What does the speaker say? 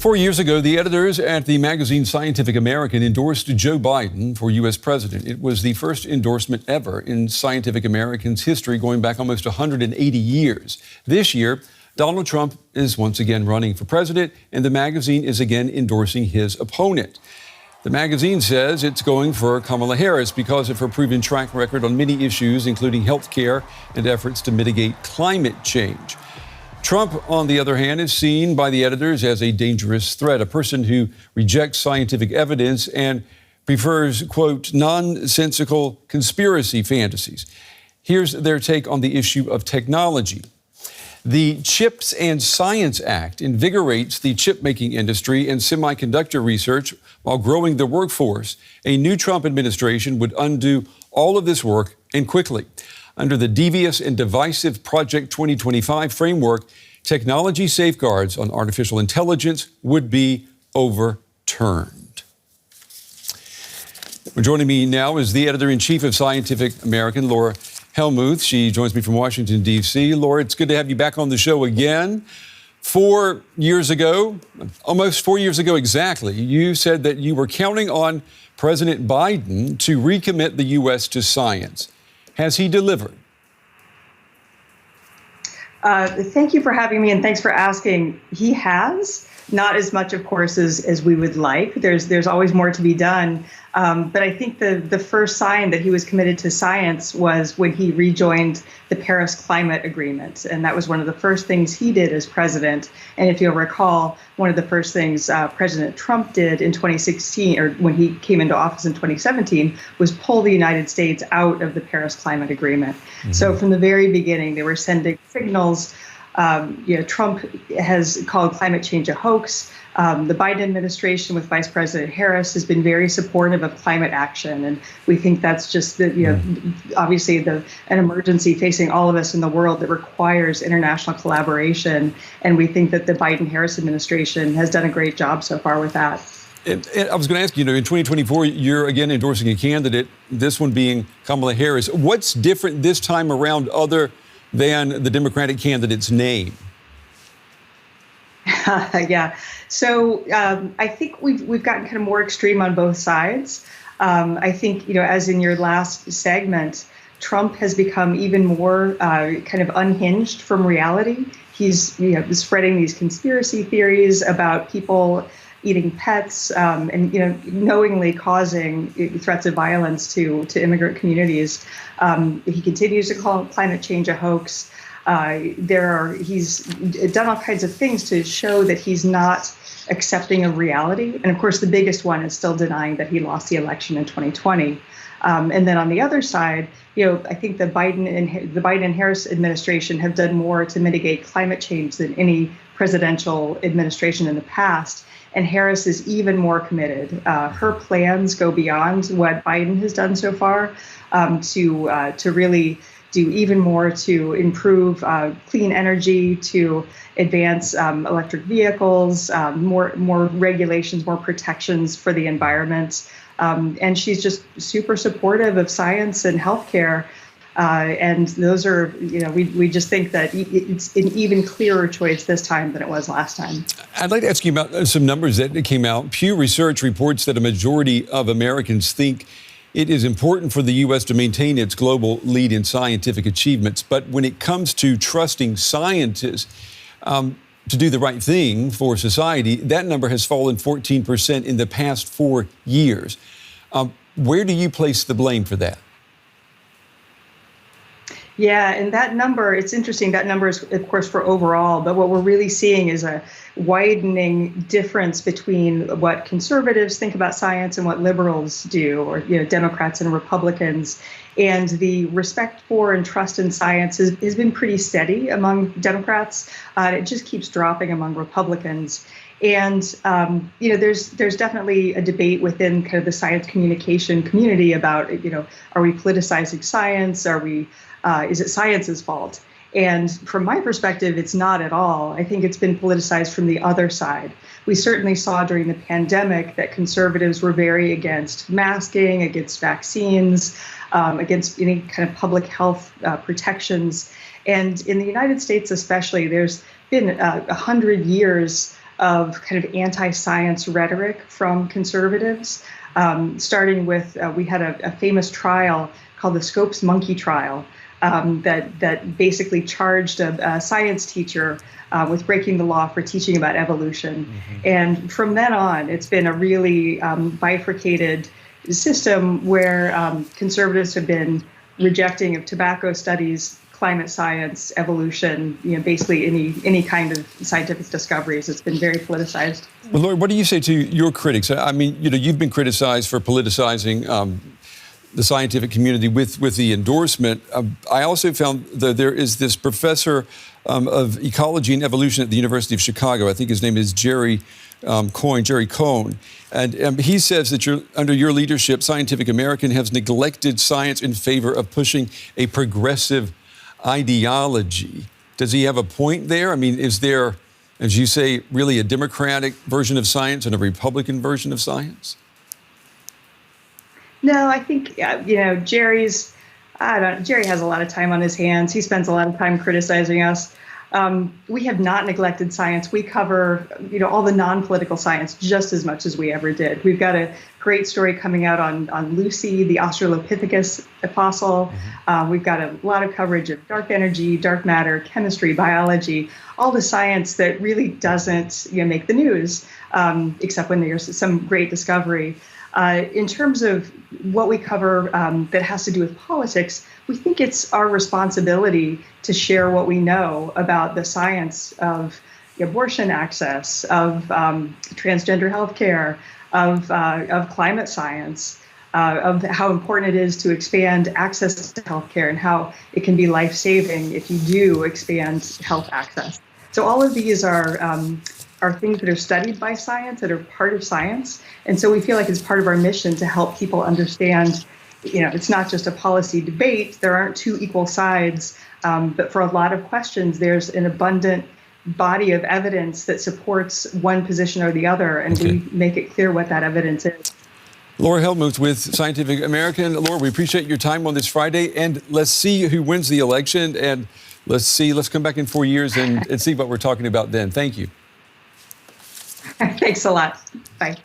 4 years ago, the editors at the magazine Scientific American endorsed Joe Biden for U.S. president. It was the first endorsement ever in Scientific American's history, going back almost 180 years. This year, Donald Trump is once again running for president, and the magazine is again endorsing his opponent. The magazine says it's going for Kamala Harris because of her proven track record on many issues, including health care and efforts to mitigate climate change. Trump, on the other hand, is seen by the editors as a dangerous threat, a person who rejects scientific evidence and prefers, quote, nonsensical conspiracy fantasies. Here's their take on the issue of technology. The CHIPS and Science Act invigorates the chip-making industry and semiconductor research while growing the workforce. A new Trump administration would undo all of this work and quickly. Under the Devious and Divisive Project 2025 framework, technology safeguards on artificial intelligence would be overturned. Joining me now is the editor-in-chief of Scientific American, Laura Helmuth. She joins me from Washington, D.C. Laura, it's good to have you back on the show again. 4 years ago, almost 4 years ago exactly, you said that you were counting on President Biden to recommit the U.S. to science. Has he delivered? Thank you for having me, and thanks for asking. He has. Not as much, of course, as we would like. There's always more to be done. But I think the first sign that he was committed to science was when he rejoined the Paris Climate Agreement. And that was one of the first things he did as president. And if you'll recall, one of the first things President Trump did in 2016, or when he came into office in 2017, was pull the United States out of the Paris Climate Agreement. Mm-hmm. So from the very beginning, they were sending signals. Trump has called climate change a hoax. The Biden administration with Vice President Harris has been very supportive of climate action. And we think that's just, obviously an emergency facing all of us in the world that requires international collaboration. And we think that the Biden-Harris administration has done a great job so far with that. And I was going to ask you, in 2024, you're again endorsing a candidate, this one being Kamala Harris. What's different this time around other than the Democratic candidate's name? Yeah. So I think we've gotten kind of more extreme on both sides. I think, as in your last segment, Trump has become even more kind of unhinged from reality. He's spreading these conspiracy theories about people eating pets and knowingly causing threats of violence to immigrant communities. He continues to call climate change a hoax. He's done all kinds of things to show that he's not accepting of reality. And of course, the biggest one is still denying that he lost the election in 2020. And then on the other side, I think the Biden and Harris administration have done more to mitigate climate change than any presidential administration in the past. And Harris is even more committed. Her plans go beyond what Biden has done so far to really do even more to improve clean energy, to advance electric vehicles, more regulations, more protections for the environment. And she's just super supportive of science and healthcare. And those are, we just think that it's an even clearer choice this time than it was last time. I'd like to ask you about some numbers that came out. Pew Research reports that a majority of Americans think it is important for the U.S. to maintain its global lead in scientific achievements. But when it comes to trusting scientists to do the right thing for society, that number has fallen 14% in the past 4 years. Where do you place the blame for that? Yeah, and that number, it's interesting, that number is, of course, for overall, but what we're really seeing is a widening difference between what conservatives think about science and what liberals do, or Democrats and Republicans. And the respect for and trust in science has been pretty steady among Democrats. It just keeps dropping among Republicans. And, there's definitely a debate within kind of the science communication community about, are we politicizing science? Is it science's fault? And from my perspective, it's not at all. I think it's been politicized from the other side. We certainly saw during the pandemic that conservatives were very against masking, against vaccines, against any kind of public health protections. And in the United States especially, there's been 100 years of kind of anti-science rhetoric from conservatives, starting with we had a famous trial called the Scopes Monkey Trial that basically charged a science teacher with breaking the law for teaching about evolution. And from then on, it's been a really bifurcated system where conservatives have been rejecting of tobacco studies, climate science, evolution, basically any kind of scientific discoveries. It's been very politicized. Well, Lori, what do you say to your critics? I mean, you've been criticized for politicizing the scientific community with the endorsement. I also found that there is this professor of ecology and evolution at the University of Chicago. I think his name is Jerry Cohn. And he says that under your leadership, Scientific American has neglected science in favor of pushing a progressive ideology. Does he have a point there? I mean, is there, as you say, really a Democratic version of science and a Republican version of science? No, I think, Jerry has a lot of time on his hands. He spends a lot of time criticizing us. We have not neglected science. We cover, all the non-political science just as much as we ever did. We've got a great story coming out on Lucy, the Australopithecus fossil. We've got a lot of coverage of dark energy, dark matter, chemistry, biology, all the science that really doesn't make the news, except when there's some great discovery. In terms of what we cover that has to do with politics, we think it's our responsibility to share what we know about the science of abortion access, of transgender healthcare, of climate science, of how important it is to expand access to healthcare and how it can be life-saving if you do expand health access. So all of these are things that are studied by science, that are part of science. And so we feel like it's part of our mission to help people understand, it's not just a policy debate. There aren't two equal sides. But for a lot of questions, there's an abundant body of evidence that supports one position or the other. And we make it clear what that evidence is. Laura Helmuth with Scientific American. Laura, we appreciate your time on this Friday. And let's see who wins the election. And let's come back in 4 years and see what we're talking about then. Thank you. Thanks a lot. Bye.